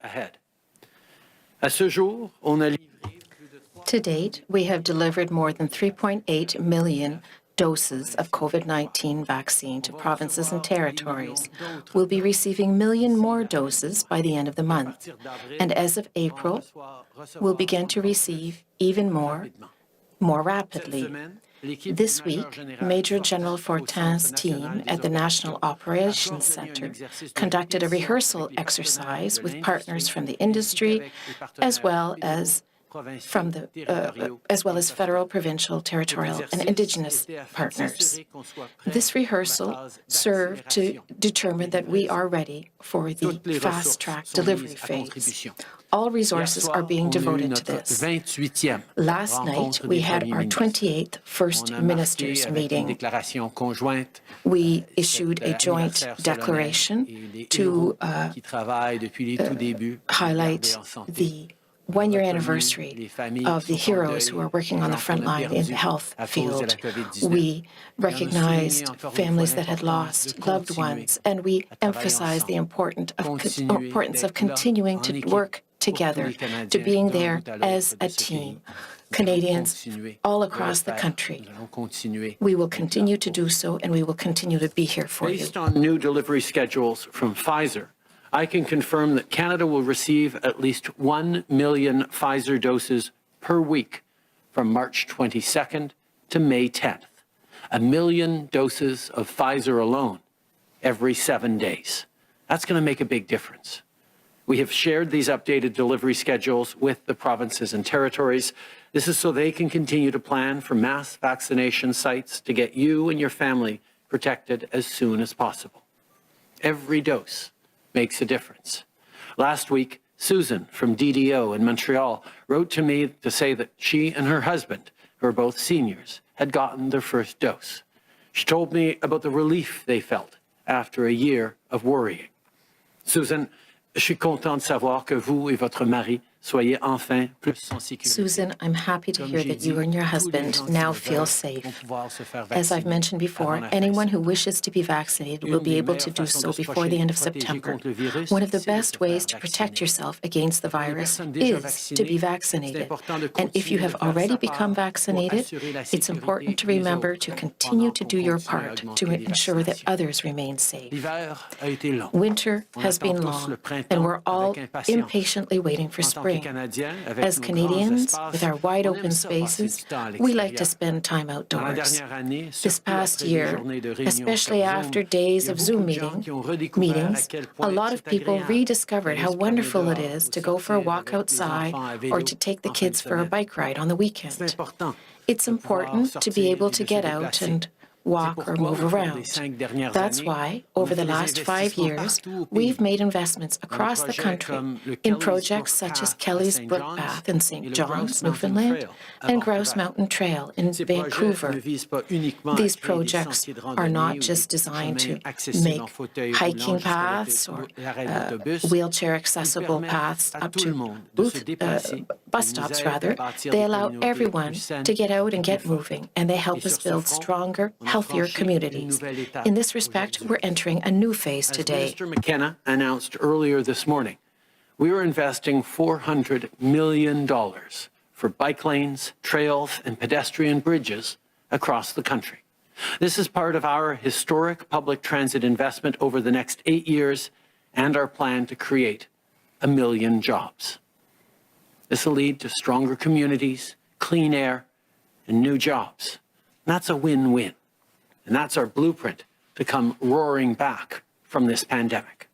ahead. À ce jour, on a To date, we have delivered more than 3.8 million doses of COVID-19 vaccine to provinces and territories. We'll be receiving a million more doses by the end of the month. And as of April, we'll begin to receive even more rapidly. This week, Major General Fortin's team at the National Operations Centre conducted a rehearsal exercise with partners from the industry as well as federal, provincial, territorial, and Indigenous partners. This rehearsal served to determine that we are ready for the fast-track delivery phase. All resources are being devoted to this. Last night, we had our 28th First Ministers meeting. We issued a joint declaration to highlight the one-year anniversary of the heroes who are working on the front line in the health field. We recognized families that had lost loved ones, and we emphasized the importance of continuing to work together, to being there as a team. Canadians all across the country. We will continue to do so, and we will continue to be here for you. Based on new delivery schedules from Pfizer, I can confirm that Canada will receive at least 1 million Pfizer doses per week from March 22nd to May 10th. 1 million doses of Pfizer alone every 7 days. That's going to make a big difference. We have shared these updated delivery schedules with the provinces and territories. This is so they can continue to plan for mass vaccination sites to get you and your family protected as soon as possible. Every dose makes a difference. Last week, Susan from DDO in Montreal wrote to me to say that she and her husband, who are both seniors, had gotten their first dose. She told me about the relief they felt after a year of worrying. Susan, je suis content de savoir que vous et votre mari soyez enfin plus en sécurité. Susan, I'm happy to hear that you and your husband now feel safe. As I've mentioned before, anyone who wishes to be vaccinated will be able to do so before the end of September. One of the best ways to protect yourself against the virus is to be vaccinated. And if you have already become vaccinated, it's important to remember to continue to do your part to ensure that others remain safe. Winter has been long, and we're all impatiently waiting for spring. As Canadians, with our wide-open spaces, we like to spend time outdoors. This past year, especially after days of Zoom meetings, a lot of people rediscovered how wonderful it is to go for a walk outside or to take the kids for a bike ride on the weekend. It's important to be able to get out and walk or move around. That's why, over the last 5 years, we've made investments across the country in projects such as Kelly's Brook Path in St. John's, Newfoundland, and Grouse Mountain Trail in Vancouver. These projects are not just designed to make hiking paths or wheelchair-accessible paths up to bus stops, rather. They allow everyone to get out and get moving, and they help us build stronger, healthier communities. In this respect, we're entering a new phase today. As Mr. McKenna announced earlier this morning, we are investing $400 million for bike lanes, trails, and pedestrian bridges across the country. This is part of our historic public transit investment over the next 8 years and our plan to create 1 million jobs. This will lead to stronger communities, clean air, and new jobs. That's a win-win. And that's our blueprint to come roaring back from this pandemic.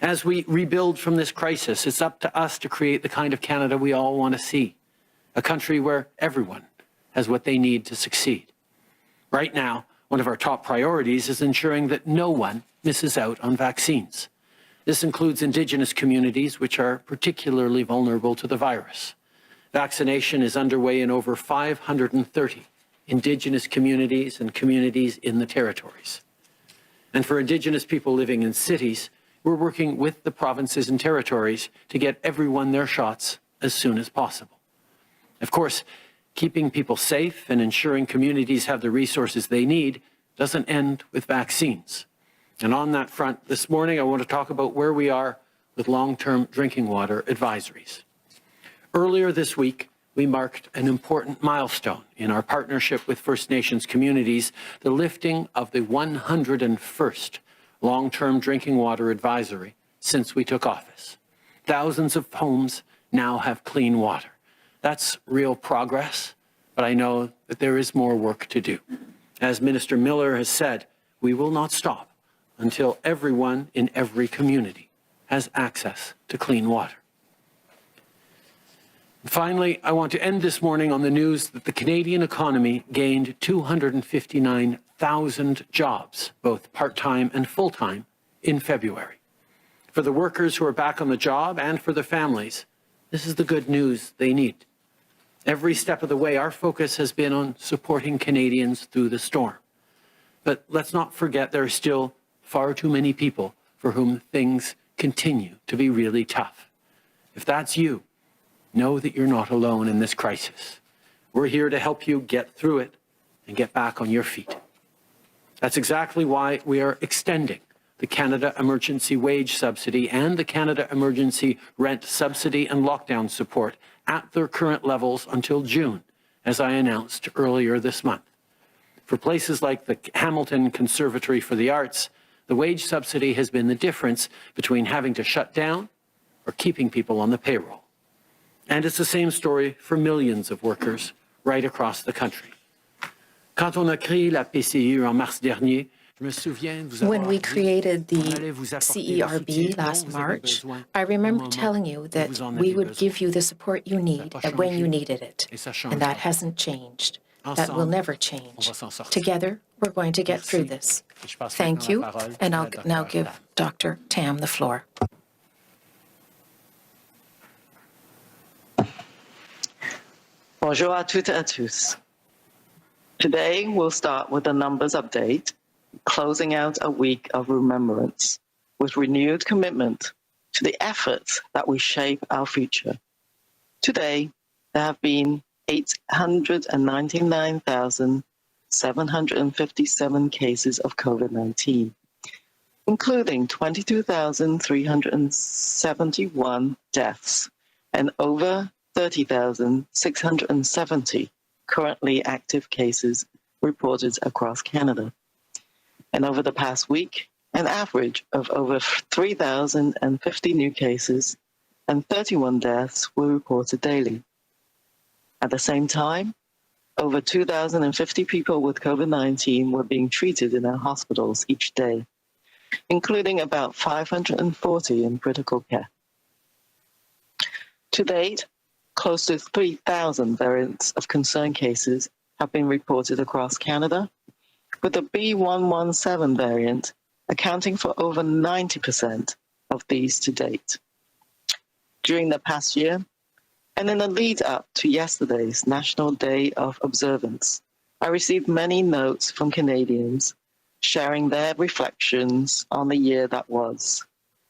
As we rebuild from this crisis, it's up to us to create the kind of Canada we all want to see, a country where everyone has what they need to succeed. Right now, one of our top priorities is ensuring that no one misses out on vaccines. This includes Indigenous communities, which are particularly vulnerable to the virus. Vaccination is underway in over 530 Indigenous communities and communities in the territories. And for Indigenous people living in cities, we're working with the provinces and territories to get everyone their shots as soon as possible. Of course, keeping people safe and ensuring communities have the resources they need doesn't end with vaccines. And on that front, this morning, I want to talk about where we are with long-term drinking water advisories. Earlier this week, we marked an important milestone in our partnership with First Nations communities, the lifting of the 101st long-term drinking water advisory since we took office. Thousands of homes now have clean water. That's real progress, but I know that there is more work to do. As Minister Miller has said, we will not stop until everyone in every community has access to clean water. Finally, I want to end this morning on the news that the Canadian economy gained 259,000 jobs, both part-time and full-time, in February. For the workers who are back on the job and for the families, this is the good news they need. Every step of the way, our focus has been on supporting Canadians through the storm. But let's not forget there are still far too many people for whom things continue to be really tough. If that's you, know that you're not alone in this crisis. We're here to help you get through it and get back on your feet. That's exactly why we are extending the Canada Emergency Wage Subsidy and the Canada Emergency Rent Subsidy and Lockdown Support at their current levels until June, as I announced earlier this month. For places like the Hamilton Conservatory for the Arts, the wage subsidy has been the difference between having to shut down or keeping people on the payroll. And it's the same story for millions of workers right across the country. Quand on a créé la PCU en mars dernier, when we created the CERB last March, I remember telling you that we would give you the support you need when you needed it. And that hasn't changed. That will never change. Together, we're going to get through this. Thank you, and I'll now give Dr. Tam the floor. Bonjour à toutes et à tous. Today, we'll start with a numbers update, closing out a week of remembrance with renewed commitment to the efforts that will shape our future. Today, there have been 899,757 cases of COVID-19, including 22,371 deaths and over 30,670 currently active cases reported across Canada. And over the past week, an average of over 3,050 new cases and 31 deaths were reported daily. At the same time, over 2,050 people with COVID-19 were being treated in our hospitals each day, including about 540 in critical care. To date, close to 3,000 variants of concern cases have been reported across Canada, with the B117 variant accounting for over 90% of these to date. During the past year, and in the lead up to yesterday's National Day of Observance, I received many notes from Canadians sharing their reflections on the year that was,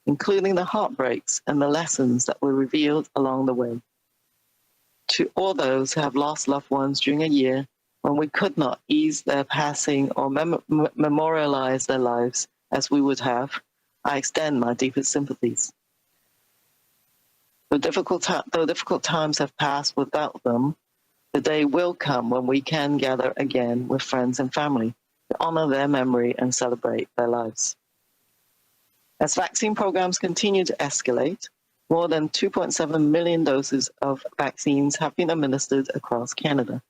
including the heartbreaks and the lessons that were revealed along the way. To all those who have lost loved ones during a year when we could not ease their passing or memorialize their lives as we would have, I extend my deepest sympathies. Though difficult times have passed without them, the day will come when we can gather again with friends and family to honor their memory and celebrate their lives. As vaccine programs continue to escalate, more than 2.7 million doses of vaccines have been administered across Canada.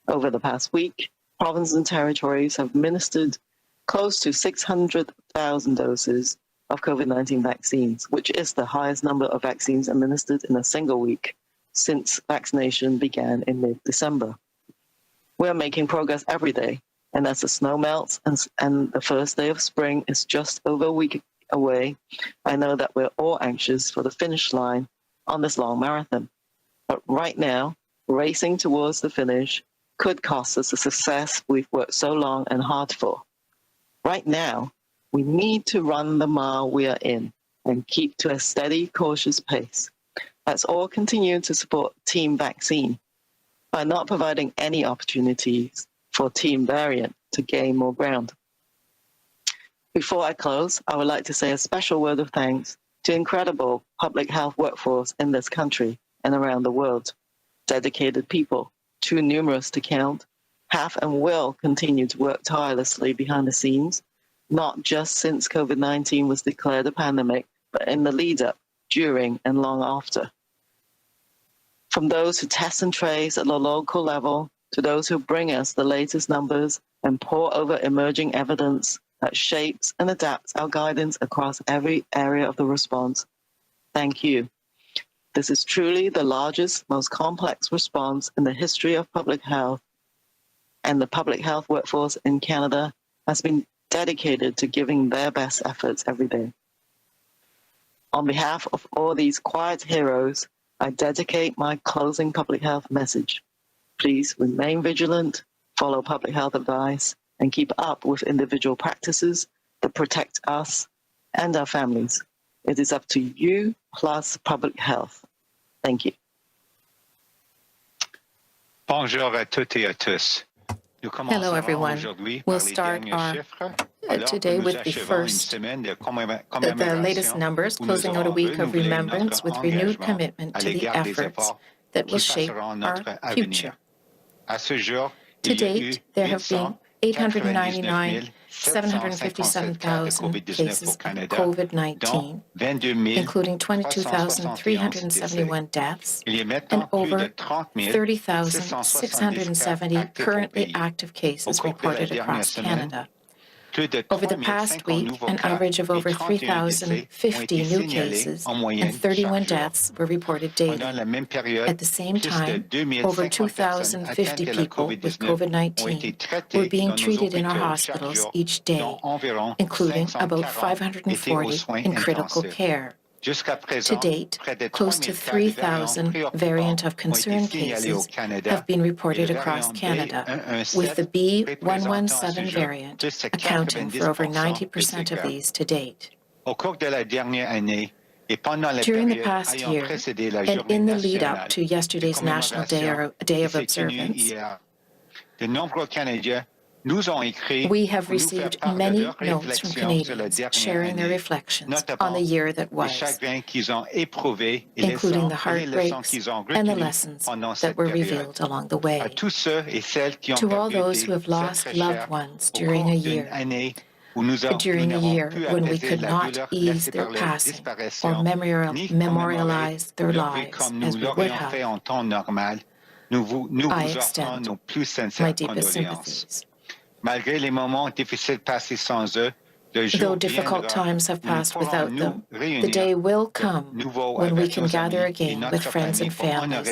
Over the past week, provinces and territories have administered close to 600,000 doses of COVID-19 vaccines, which is the highest number of vaccines administered in a single week since vaccination began in mid-December. We are making progress every day, and as the snow melts and the first day of spring is just over a week away, I know that we're all anxious for the finish line on this long marathon. But right now, racing towards the finish could cost us the success we've worked so long and hard for. Right now, we need to run the mile we are in and keep to a steady, cautious pace. Let's all continue to support Team Vaccine by not providing any opportunities for Team Variant to gain more ground. Before I close, I would like to say a special word of thanks to incredible public health workforce in this country and around the world. Dedicated people, too numerous to count, have and will continue to work tirelessly behind the scenes, not just since COVID-19 was declared a pandemic, but in the lead up, during, and long after. From those who test and trace at the local level, to those who bring us the latest numbers and pore over emerging evidence that shapes and adapts our guidance across every area of the response, thank you. This is truly the largest, most complex response in the history of public health, and the public health workforce in Canada has been dedicated to giving their best efforts every day. On behalf of all these quiet heroes, I dedicate my closing public health message. Please remain vigilant, follow public health advice, and keep up with individual practices that protect us and our families. It is up to you plus public health. Thank you. Bonjour à toutes et à tous. Hello, everyone. We'll start today with the latest numbers, closing out a week of remembrance with renewed commitment to the efforts that will shape our future. To date, there have been 757,000 cases of COVID-19, including 22,371 deaths and over 30,670 currently active cases reported across Canada. Over the past week, an average of over 3,050 new cases and 31 deaths were reported daily. At the same time, over 2,050 people with COVID-19 were being treated in our hospitals each day, including about 540 in critical care. To date, close to 3,000 variant of concern cases have been reported across Canada, with the B117 variant accounting for over 90% of these to date. During the past year, and in the lead-up to yesterday's National Day of Observance, we have received many notes from Canadians sharing their reflections on the year that was, including the heartbreaks and the lessons that were revealed along the way. To all those who have lost loved ones during a year when we could not ease their passing or memorialize their lives as we would have, I extend my deepest sympathies. Though difficult times have passed without them, the day will come when we can gather again with friends and families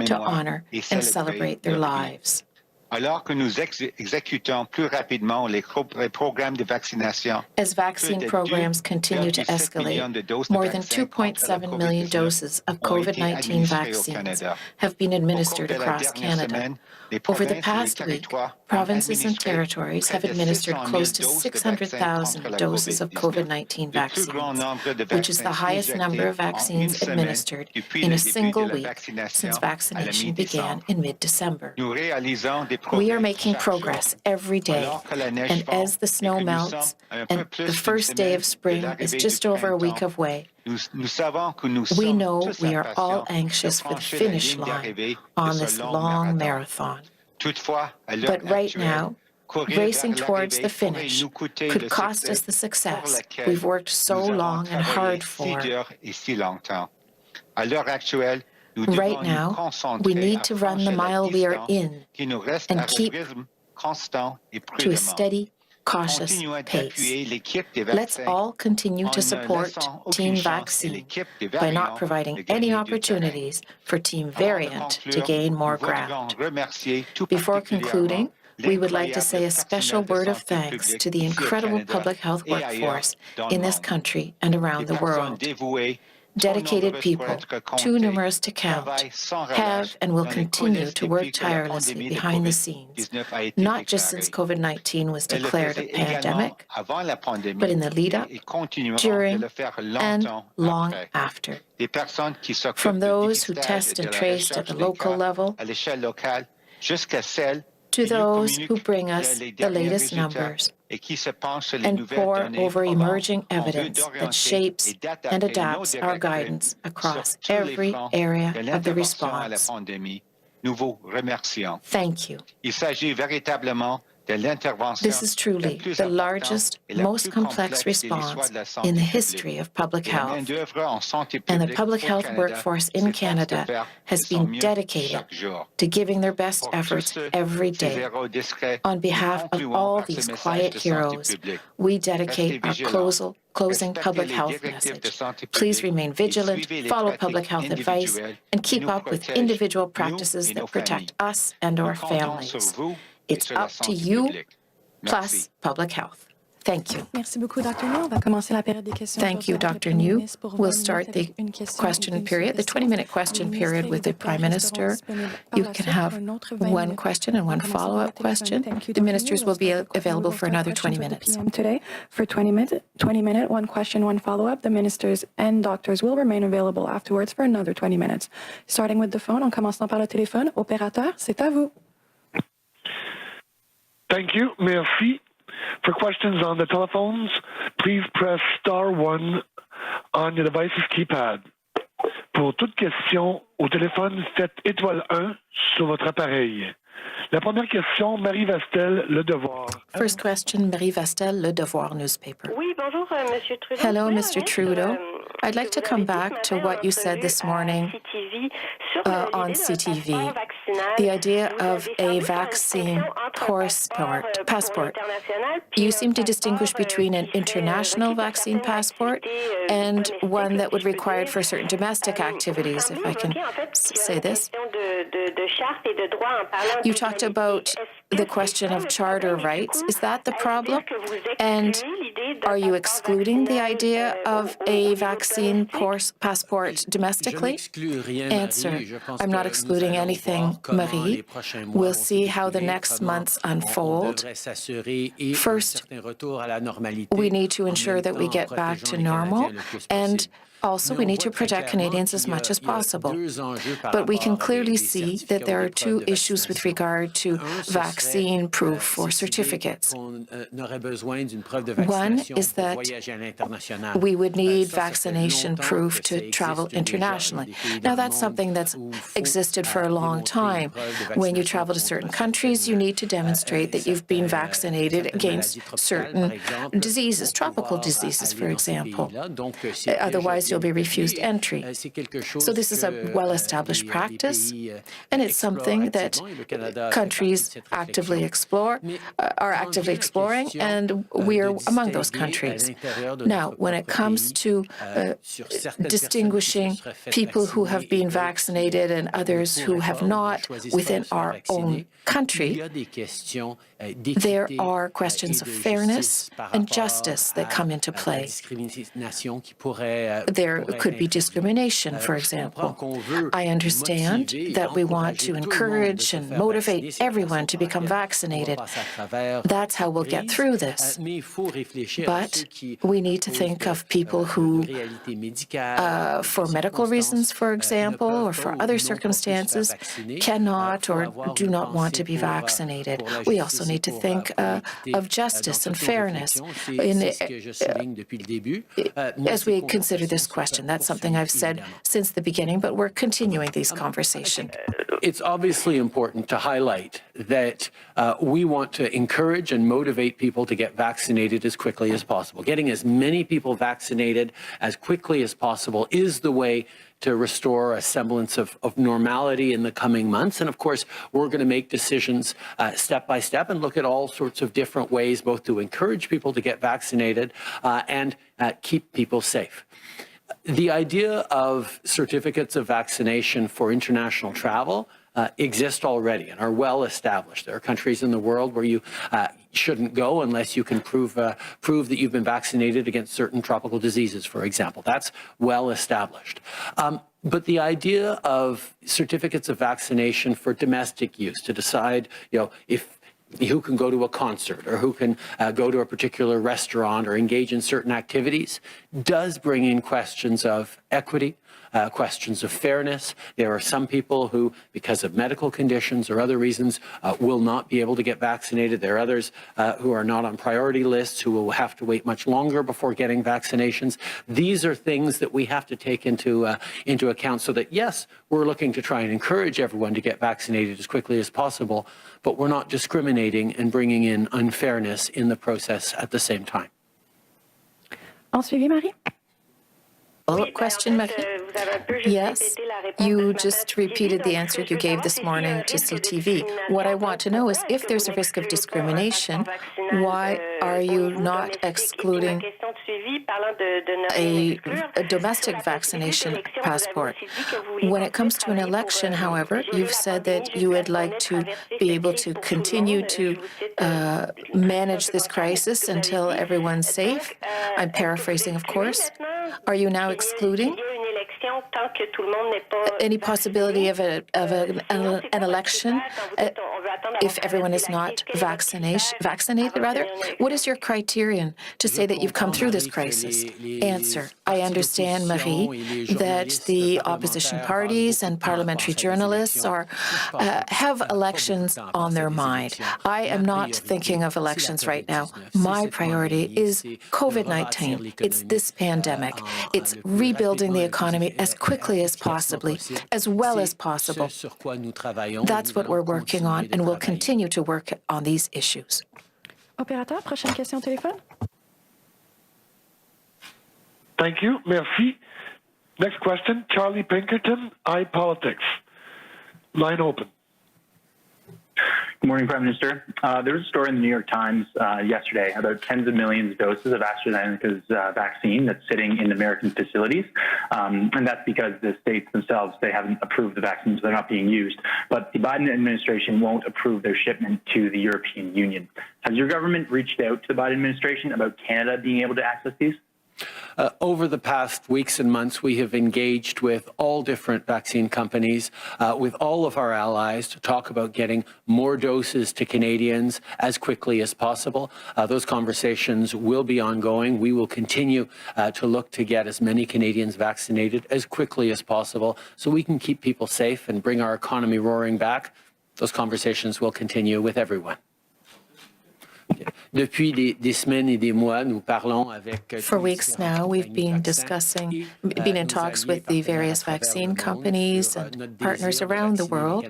to honor and celebrate their lives. As vaccine programs continue to escalate, more than 2.7 million doses of COVID-19 vaccines have been administered across Canada. Over the past week, provinces and territories have administered close to 600,000 doses of COVID-19 vaccines, which is the highest number of vaccines administered in a single week since vaccination began in mid-December. We are making progress every day, and as the snow melts and the first day of spring is just over a week away, we know we are all anxious for the finish line on this long marathon. But right now, racing towards the finish could cost us the success we've worked so long and hard for. Right now, we need to run the mile we are in and keep to a steady, cautious pace. Let's all continue to support Team Vaccine by not providing any opportunities for Team Variant to gain more ground. Before concluding, we would like to say a special word of thanks to the incredible public health workforce in this country and around the world. Dedicated people, too numerous to count, have and will continue to work tirelessly behind the scenes, not just since COVID-19 was declared a pandemic, but in the lead-up, during, and long after. From those who test and trace at the local level, to those who bring us the latest numbers et qui se penche sur les and nouvelles pore données over probantes emerging en vue evidence that d'orienter shapes et d'attaquer and nos adapts our directives guidance sur across tous les every fronts area de of the l'intervention à la response. pandémie. Nous vous remercions. Thank you. Il s'agit véritablement de l'intervention This is la truly plus the importante largest, et la most plus complex complexe de l'histoire response de la in santé the publique. history of public Et la health. main-d'œuvre en santé And the publique public au health Canada workforce in s'efforce de Canada faire has de son been mieux dedicated chaque jour. to giving their best Pour tous efforts ceux, every ces day. héros discrets, On nous behalf of concluons all par ce these message quiet de santé heroes, publique. we dedicate Restez our vigilants. closing Respectez public les health directives de message. santé Please publique remain et vigilant, suivez les follow pratiques public health advice, individuelles and qui keep nous up with protègent, individual nous practices et nos that protect familles. us and Nous our comptons sur families. vous et It's sur la up to santé you, publique. plus public health. Thank you. Merci beaucoup, Dr. New. On va commencer la période des questions. Thank you, Dr. New. We'll start the question period, the 20-minute question period with the Prime Minister. You can have one question and one follow-up question. The ministers will be available for another 20 minutes. Today, for 20-minute, one question, one follow-up. The ministers and doctors will remain available afterwards for another 20 minutes. Starting with the phone, en commençant par le téléphone. Opérateur, c'est à vous. Thank you. Merci. For questions on the telephones, please press *1 on your device's keypad. Pour toute question au téléphone, faites #1 sur votre appareil. La première question, Marie Vastel, Le Devoir. First question, Marie Vastel, Le Devoir newspaper. Oui, bonjour, Monsieur Trudeau. Hello, Mr. Trudeau. I'd like to come back to what you said this morning on CTV, the idea of a vaccine passport. You seem to distinguish between an international vaccine passport and one that would be required for certain domestic activities, if I can say this. You talked about the question of charter rights. Is that the problem? And are you excluding the idea of a vaccine passport domestically? Answer, I'm not excluding anything, Marie. We'll see how the next months unfold. First, we need to ensure that we get back to normal, and also, we need to protect Canadians as much as possible. But we can clearly see that there are two issues with regard to vaccine proof or certificates. One is that we would need vaccination proof to travel internationally. Now, that's something that's existed for a long time. When you travel to certain countries, you need to demonstrate that you've been vaccinated against certain diseases, tropical diseases, for example. Otherwise, you'll be refused entry. So this is a well-established practice, and it's something that countries are actively exploring, and we're among those countries. Now, when it comes to distinguishing people who have been vaccinated and others who have not within our own country, there are questions of fairness and justice that come into play. There could be discrimination, for example. I understand that we want to encourage and motivate everyone to become vaccinated. That's how we'll get through this. But we need to think of people who, for medical reasons, for example, or for other circumstances, cannot or do not want to be vaccinated. We also need to think of justice and fairness as we consider this question. That's something I've said since the beginning, but we're continuing these conversations. It's obviously important to highlight that we want to encourage and motivate people to get vaccinated as quickly as possible. Getting as many people vaccinated as quickly as possible is the way to restore a semblance of normality in the coming months. And of course, we're going to make decisions step by step and look at all sorts of different ways, both to encourage people to get vaccinated and keep people safe. The idea of certificates of vaccination for international travel exist already and are well established. There are countries in the world where you shouldn't go unless you can prove that you've been vaccinated against certain tropical diseases, for example. That's well established. But the idea of certificates of vaccination for domestic use to decide, if who can go to a concert or who can go to a particular restaurant or engage in certain activities does bring in questions of equity, questions of fairness. There are some people who, because of medical conditions or other reasons, will not be able to get vaccinated. There are others who are not on priority lists who will have to wait much longer before getting vaccinations. These are things that we have to take into account so that, yes, we're looking to try and encourage everyone to get vaccinated as quickly as possible, but we're not discriminating and bringing in unfairness in the process at the same time. En suivi, Marie? Follow-up question, Marie? Yes, you just repeated the answer you gave this morning to CTV. What I want to know is if there's a risk of discrimination, why are you not excluding a domestic vaccination passport? When it comes to an election, however, you've said that you would like to be able to continue to manage this crisis until everyone's safe. I'm paraphrasing, of course. Are you now excluding any possibility of an election if everyone is not vaccinated? What is your criterion to say that you've come through this crisis? Answer. I understand, Marie, that the opposition parties and parliamentary journalists have elections on their mind. I am not thinking of elections right now. My priority is COVID-19. It's this pandemic. It's rebuilding the economy as quickly as possible, as well as possible. That's what we're working on, and we'll continue to work on these issues. Opérateur, prochaine question au téléphone. Thank you. Merci. Next question, Charlie Pinkerton, iPolitics. Line open. Good morning, Prime Minister. There was a story in the New York Times yesterday about tens of millions of doses of AstraZeneca's vaccine that's sitting in American facilities. And that's because the states themselves, they haven't approved the vaccines, they're not being used. But the Biden administration won't approve their shipment to the European Union. Has your government reached out to the Biden administration about Canada being able to access these? Over the past weeks and months, we have engaged with all different vaccine companies, with all of our allies to talk about getting more doses to Canadians as quickly as possible. Those conversations will be ongoing. We will continue to look to get as many Canadians vaccinated as quickly as possible so we can keep people safe and bring our economy roaring back. Those conversations will continue with everyone. For weeks now, we've been in talks with the various vaccine companies and partners around the world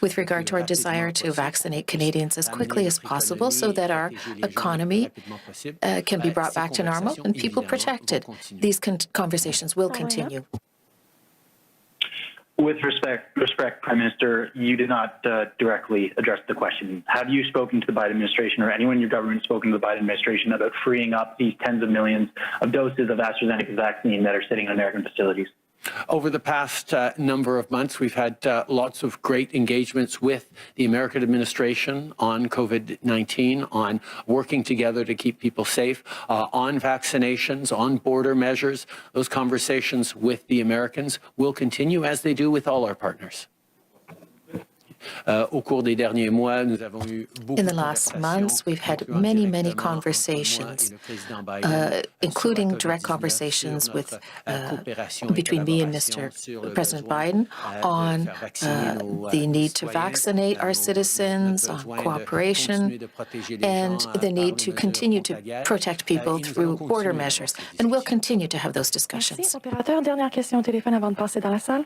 with regard to our desire to vaccinate Canadians as quickly as possible so that our economy can be brought back to normal and people protected. These conversations will continue. With respect, Prime Minister, you did not directly address the question. Have you spoken to the Biden administration or anyone in your government spoken to the Biden administration about freeing up these tens of millions of doses of AstraZeneca vaccine that are sitting in American facilities? Over the past number of months, we've had lots of great engagements with the American administration on COVID-19, on working together to keep people safe, on vaccinations, on border measures. Those conversations with the Americans will continue as they do with all our partners. In the last months, we've had many conversations, including direct conversations between me and President Biden on the need to vaccinate our citizens, on cooperation, and the need to continue to protect people through border measures. And we'll continue to have those discussions. Opérateur, dernière question au téléphone avant de passer dans la salle.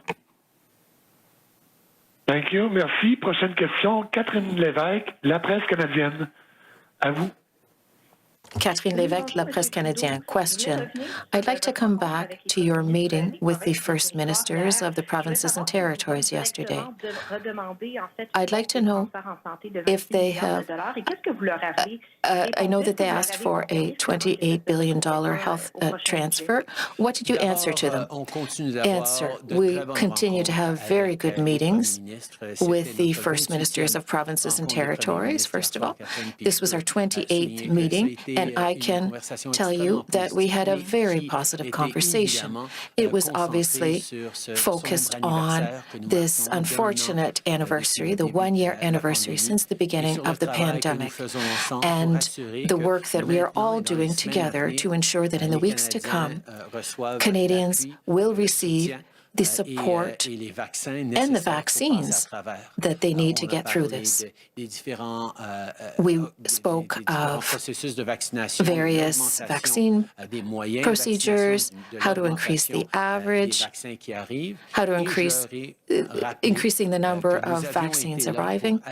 Thank you. Merci. Prochaine question, Catherine Lévesque, La Presse canadienne. À vous. Catherine Lévesque, La Presse canadienne. Question. I'd like to come back to your meeting with the First Ministers of the provinces and territories yesterday. I'd like to know if they have... I know that they asked for a $28 billion health transfer. What did you answer to them? Answer. We continue to have very good meetings with the First Ministers of provinces and territories, first of all. This was our 28th meeting, And I can tell you that we had a very positive conversation. It was obviously focused on this unfortunate anniversary, the one-year anniversary since the beginning of the pandemic, and the work that we are all doing together to ensure that in the weeks to come, Canadians will receive the support and the vaccines that they need to get through this. We spoke of various vaccine procedures, how to increase the average, how to increasing the number of vaccines arriving,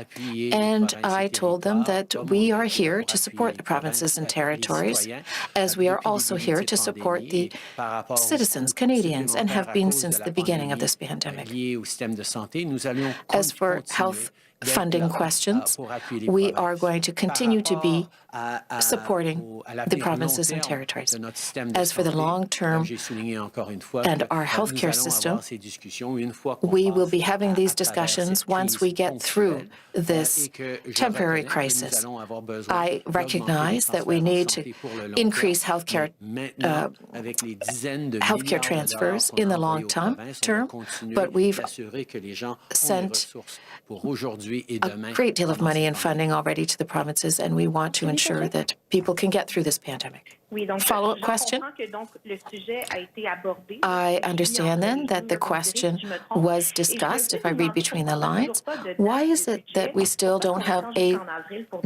and I told them that we are here to support the provinces and territories, as we are also here to support the citizens, Canadians, and have been since the beginning of this pandemic. As for health funding questions, we are going to continue to be supporting the provinces and territories. As for the long term and our healthcare system, we will be having these discussions once we get through this temporary crisis. I recognize that we need to increase healthcare transfers in the long term, but we've sent a great deal of money and funding already to the provinces, and we want to ensure that people can get through this pandemic. Follow-up question? I understand then that the question was discussed, if I read between the lines. Why is it that we still don't have a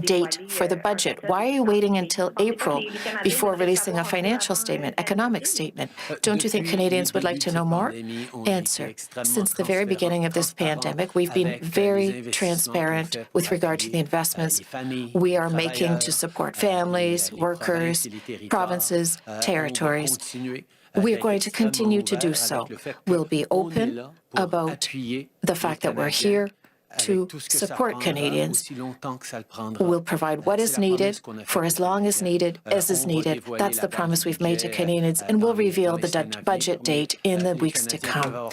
date for the budget? Why are you waiting until April before releasing a financial statement, economic statement? Don't you think Canadians would like to know more? Answer. Since the very beginning of this pandemic, we've been very transparent with regard to the investments we are making to support families, workers, provinces, territories. We are going to continue to do so. We'll be open about the fact that we're here to support Canadians. We'll provide what is needed for as long as is needed. That's the promise we've made to Canadians, and we'll reveal the budget date in the weeks to come.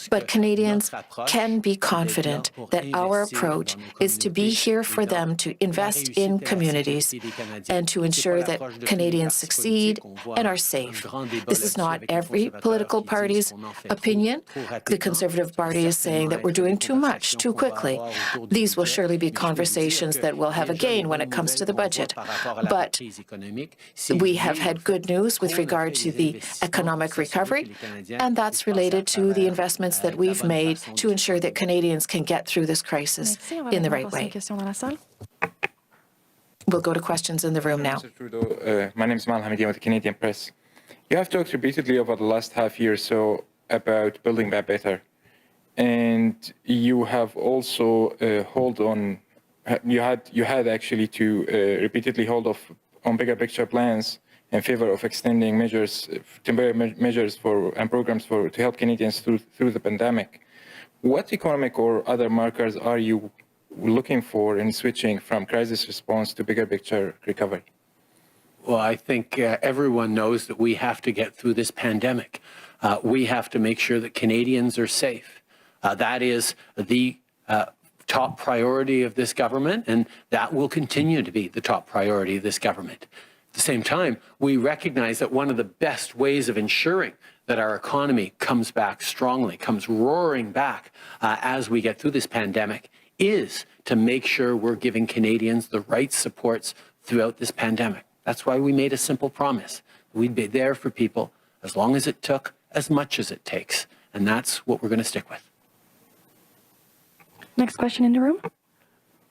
But Canadians can be confident that our approach is to be here for them to invest in communities and to ensure that Canadians succeed and are safe. This is not every political party's opinion. The Conservative Party is saying that we're doing too much, too quickly. These will surely be conversations that will have a gain when it comes to the budget. But we have had good news with regard to the economic recovery, and that's related to the investments that we've made to ensure that Canadians can get through this crisis in the right way. We'll go to questions in the room now. Mr. Trudeau, my name is Mal Hamidian with the Canadian Press. You have talked repeatedly over the last half year or so about building back better. And you have also you had actually to repeatedly hold off on bigger picture plans in favor of extending temporary measures and programs to help Canadians through the pandemic. What economic or other markers are you looking for in switching from crisis response to bigger picture recovery? Well, I think everyone knows that we have to get through this pandemic. We have to make sure that Canadians are safe. That is the top priority of this government, and that will continue to be the top priority of this government. At the same time, we recognize that one of the best ways of ensuring that our economy comes back strongly, comes roaring back as we get through this pandemic, is to make sure we're giving Canadians the right supports throughout this pandemic. That's why we made a simple promise. We'd be there for people as long as it took, as much as it takes, and that's what we're going to stick with. Next question in the room.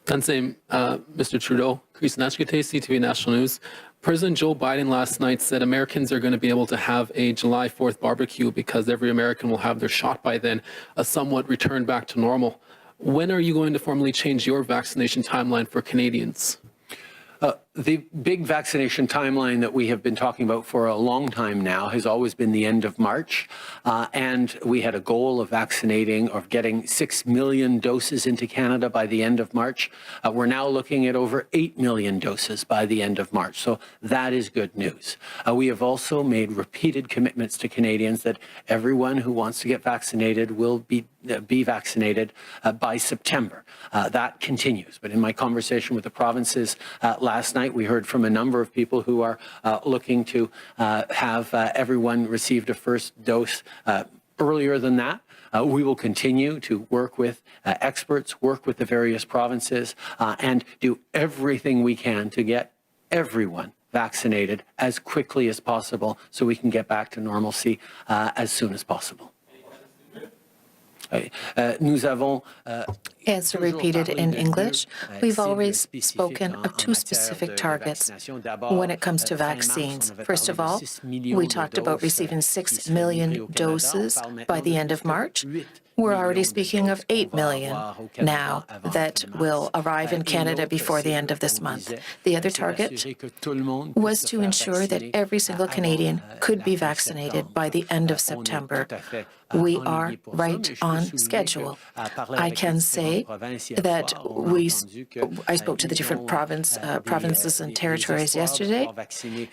Mr. Trudeau, Chris Natchkate, CTV National News. President Joe Biden last night said Americans are going to be able to have a July 4th barbecue because every American will have their shot by then, a somewhat return back to normal. When are you going to formally change your vaccination timeline for Canadians? The big vaccination timeline that we have been talking about for a long time now has always been the end of March, and we had a goal of vaccinating or getting 6 million doses into Canada by the end of March. We're now looking at over 8 million doses by the end of March, so that is good news. We have also made repeated commitments to Canadians that everyone who wants to get vaccinated will be vaccinated by September. That continues, but in my conversation with the provinces last night, night we heard from a number of people who are looking to have everyone received a first dose earlier than that. We will continue to work with experts, work with the various provinces, and do everything we can to get everyone vaccinated as quickly as possible so we can get back to normalcy as soon as possible. Answer repeated in English. We've always spoken of two specific targets when it comes to vaccines. First of all, we talked about receiving 6 million doses by the end of March. We're already speaking of 8 million now that will arrive in Canada before the end of this month. The other target was to ensure that every single Canadian could be vaccinated by the end of September. We are right on schedule. I can say that I spoke to the different provinces and territories yesterday,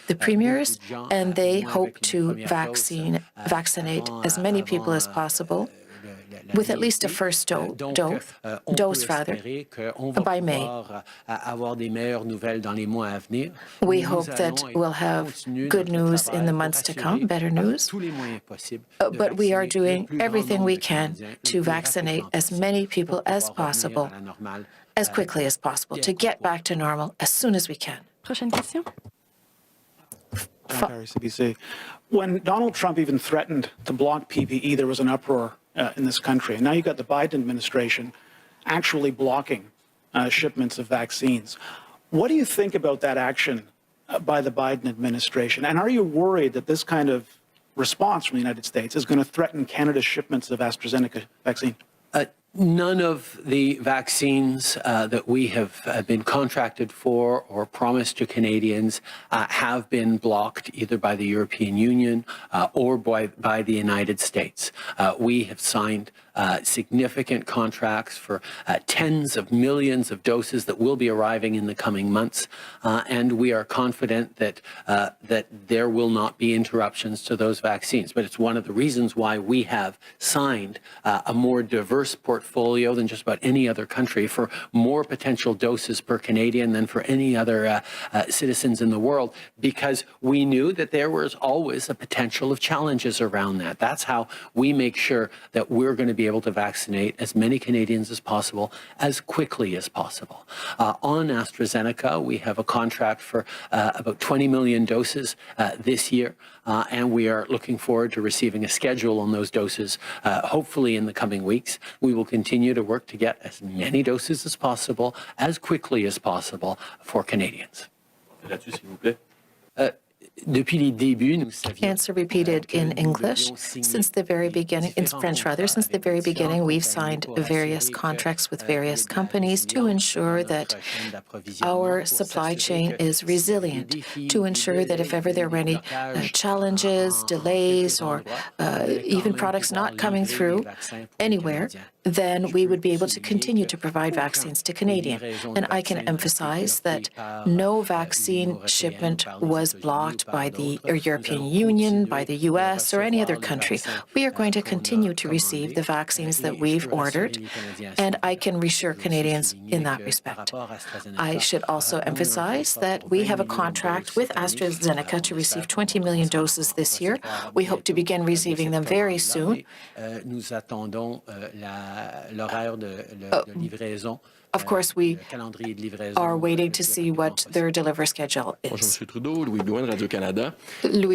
the premiers, and they hope to vaccinate as many people as possible with at least a first dose by May. We hope that we'll have good news in the months to come, better news. But we are doing everything we can to vaccinate as many people as possible, as quickly as possible, to get back to normal as soon as we can. Prochaine question. When Donald Trump even threatened to block PPE, there was an uproar in this country. And now you've got the Biden administration actually blocking shipments of vaccines. What do you think about that action by the Biden administration? And are you worried that this kind of response from the United States is going to threaten Canada's shipments of AstraZeneca vaccine? None of the vaccines that we have been contracted for or promised to Canadians have been blocked either by the European Union or by the United States. We have signed significant contracts for tens of millions of doses that will be arriving in the coming months, and we are confident that there will not be interruptions to those vaccines. But it's one of the reasons why we have signed a more diverse portfolio than just about any other country for more potential doses per Canadian than for any other citizens in the world, because we knew that there was always a potential of challenges around that. That's how we make sure that we're going to be able to vaccinate as many Canadians as possible, as quickly as possible. On AstraZeneca, we have a contract for about 20 million doses this year, and we are looking forward to receiving a schedule on those doses, hopefully in the coming weeks. We will continue to work to get as many doses as possible, as quickly as possible for Canadians. Answer repeated in English. Since the very beginning, in French rather, since the very beginning, we've signed various contracts with various companies to ensure that our supply chain is resilient, to ensure that if ever there are any challenges, delays, or even products not coming through anywhere, then we would be able to continue to provide vaccines to Canadians. And I can emphasize that no vaccine shipment was blocked by the European Union, by the U.S., or any other country. We are going to continue to receive the vaccines that we've ordered, and I can reassure Canadians in that respect. I should also emphasize that we have a contract with AstraZeneca to receive 20 million doses this year. We hope to begin receiving them very soon. Of course, we are waiting to see what their delivery schedule is. Louis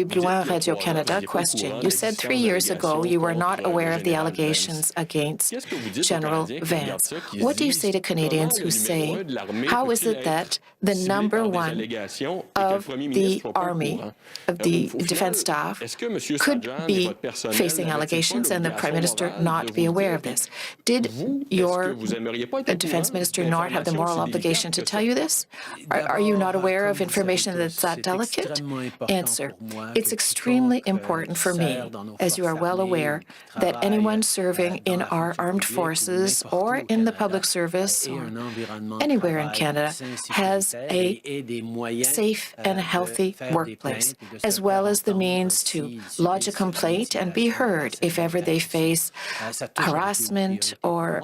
Blouin, Radio-Canada. Question. You said 3 years ago you were not aware of the allegations against General Vance. What do you say to Canadians who say, how is it that the number one of the Army, of the Defense Staff, could be facing allegations and the Prime Minister not be aware of this? Did your Defense Minister not have the moral obligation to tell you this? Are you not aware of information that's that delicate? Answer. It's extremely important for me, as you are well aware, that anyone serving in our armed forces or in the public service or anywhere in Canada has a safe and healthy workplace, as well as the means to lodge a complaint and be heard if ever they face harassment or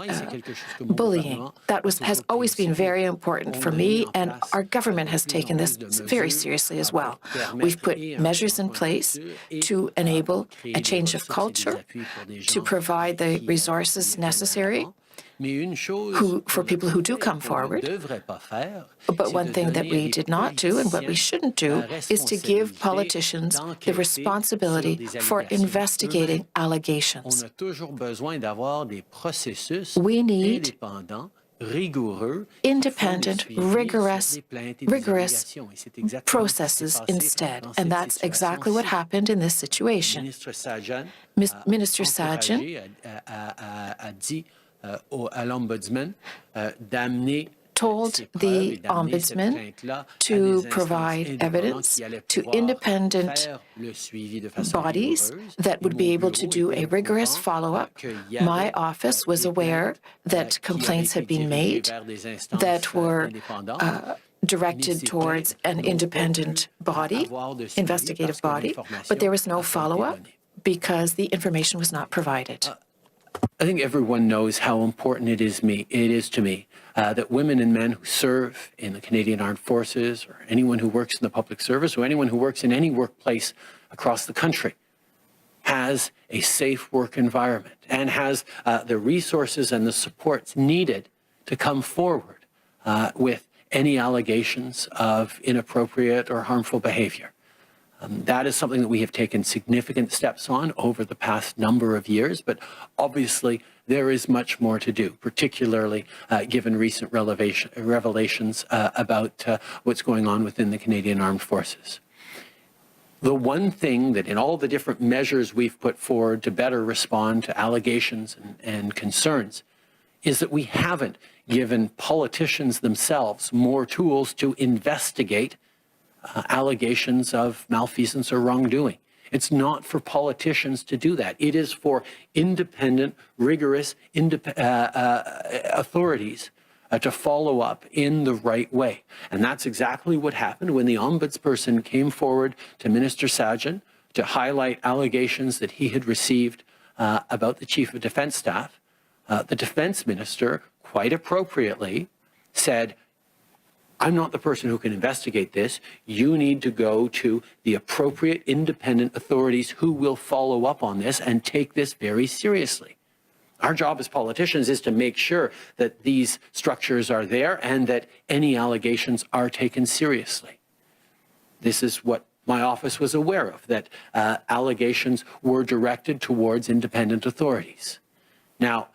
bullying. That was has always been very important for me, and our government has taken this very seriously as well. We've put measures in place to enable a change of culture, to provide the resources necessary for people who do come forward. But one thing that we did not do and what we shouldn't do is to give politicians the responsibility for investigating allegations. We need independent, rigorous processes instead. And that's exactly what happened in this situation. Minister Sajjan told the Ombudsman to provide evidence to independent bodies that would be able to do a rigorous follow-up. My office was aware that complaints had been made that were directed towards an independent body, investigative body, but there was no follow-up because the information was not provided. I think everyone knows how important it is to me that women and men who serve in the Canadian Armed Forces, or anyone who works in the public service, or anyone who works in any workplace across the country, has a safe work environment and has the resources and the supports needed to come forward with any allegations of inappropriate or harmful behavior. That is something that we have taken significant steps on over the past number of years, but obviously there is much more to do, particularly given recent revelations about what's going on within the Canadian Armed Forces. The one thing that in all the different measures we've put forward to better respond to allegations and concerns is that we haven't given politicians themselves more tools to investigate allegations of malfeasance or wrongdoing. It's not for politicians to do that. It is for independent, rigorous authorities to follow up in the right way. And that's exactly what happened when the ombudsperson came forward to Minister Sajjan to highlight allegations that he had received about the Chief of Defence Staff. The Defence Minister, quite appropriately, said, I'm not the person who can investigate this. You need to go to the appropriate independent authorities who will follow up on this and take this very seriously. Our job as politicians is to make sure that these structures are there and that any allegations are taken seriously. This is what my office was aware of, that allegations were directed towards independent authorities. Now,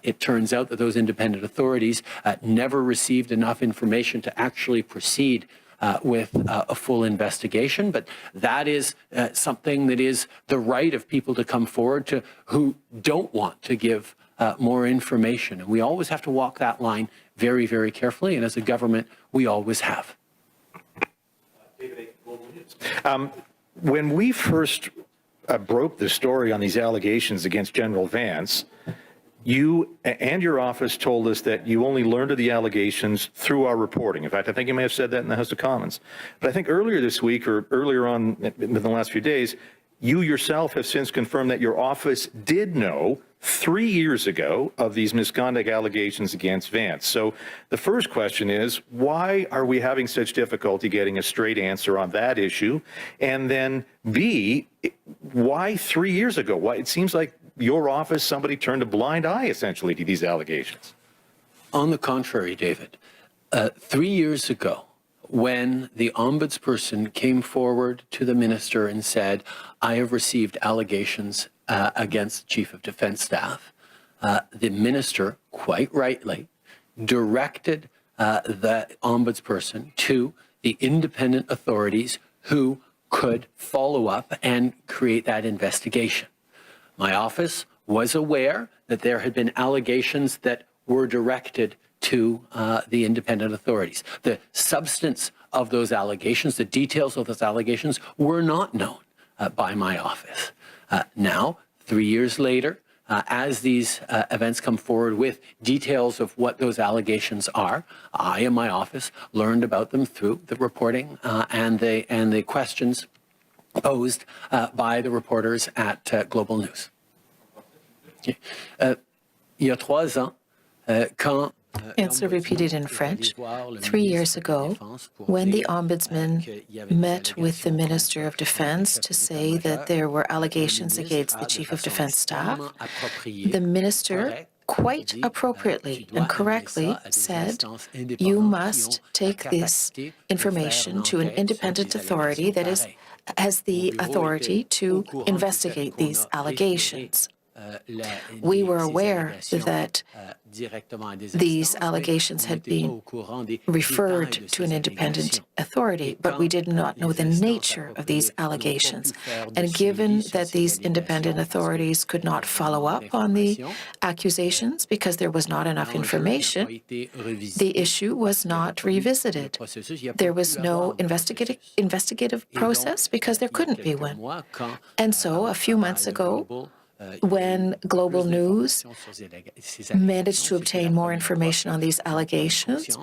it turns out that those independent authorities never received enough information to actually proceed with a full investigation, but that is something that is the right of people to come forward to who don't want to give more information. And we always have to walk that line very, very carefully, and as a government, we always have. When we first broke the story on these allegations against General Vance, you and your office told us that you only learned of the allegations through our reporting. In fact, I think you may have said that in the House of Commons. But I think earlier this week or earlier on in the last few days, you yourself have since confirmed that your office did know 3 years ago of these misconduct allegations against Vance. So the first question is, why are we having such difficulty getting a straight answer on that issue? And then B, why 3 years ago? Why it seems like your office, somebody turned a blind eye essentially to these allegations. On the contrary, David, 3 years ago, when the ombudsperson came forward to the minister and said, I have received allegations against the Chief of Defence Staff, the minister, quite rightly, directed the ombudsperson to the independent authorities who could follow up and create that investigation. My office was aware that there had been allegations that were directed to the independent authorities. The substance of those allegations, the details of those allegations were not known by my office. Now, 3 years later, as these events come forward with details of what those allegations are, I and my office learned about them through the reporting and the questions posed by the reporters at Global News. Il y a 3 ans, quand Answer repeated in French. 3 years ago, when the Ombudsman met with the Minister of Defense to say that there were allegations against the Chief of Defense Staff, the Minister quite appropriately and correctly said, you must take this information to an independent authority that has the authority to investigate these allegations. We were aware that these allegations had been referred to an independent authority, but we did not know the nature of these allegations. And given that these independent authorities could not follow up on the accusations because there was not enough information, the issue was not revisited. There was no investigative process because there couldn't be one. And so a few months ago, when Global News managed to obtain more information on these allegations,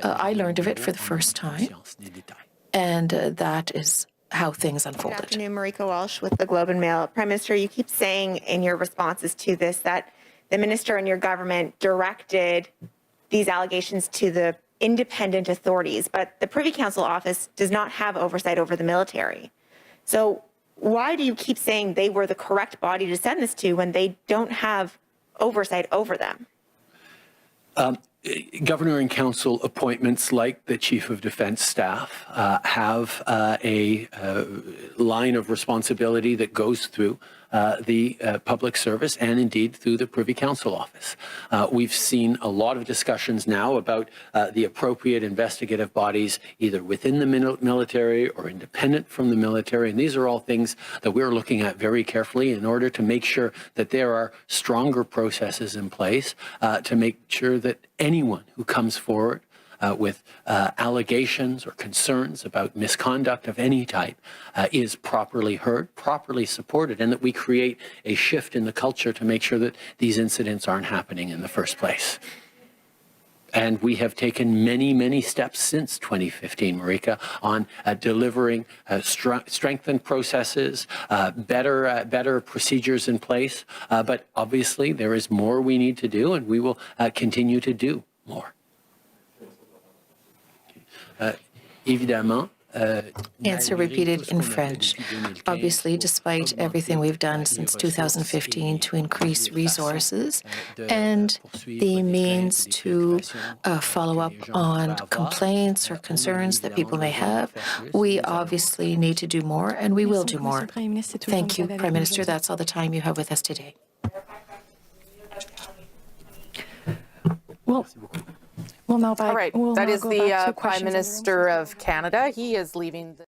I learned of it for the first time, and that is how things unfolded. Good afternoon, Marika Walsh with the Globe and Mail. Prime Minister, you keep saying in your responses to this that the minister and your government directed these allegations to the independent authorities, but the Privy Council office does not have oversight over the military. So why do you keep saying they were the correct body to send this to when they don't have oversight over them? Governor and council appointments, like the Chief of Defense Staff, have a line of responsibility that goes through the public service and indeed through the Privy Council office. We've seen a lot of discussions now about the appropriate investigative bodies either within the military or independent from the military, and these are all things that we're looking at very carefully in order to make sure that there are stronger processes in place to make sure that anyone who comes forward with allegations or concerns about misconduct of any type is properly heard, properly supported, and that we create a shift in the culture to make sure that these incidents aren't happening in the first place. And we have taken many, many steps since 2015, Marika, on delivering strengthened processes, better procedures in place. But obviously, there is more we need to do, and we will continue to do more. Évidemment. Answer repeated in French. Obviously, despite everything we've done since 2015 to increase resources and the means to follow up on complaints or concerns that people may have, we obviously need to do more, and we will do more. Thank you, Prime Minister. That's all the time you have with us today. Well, now back. All right. That is the Prime Minister of Canada. He is leaving the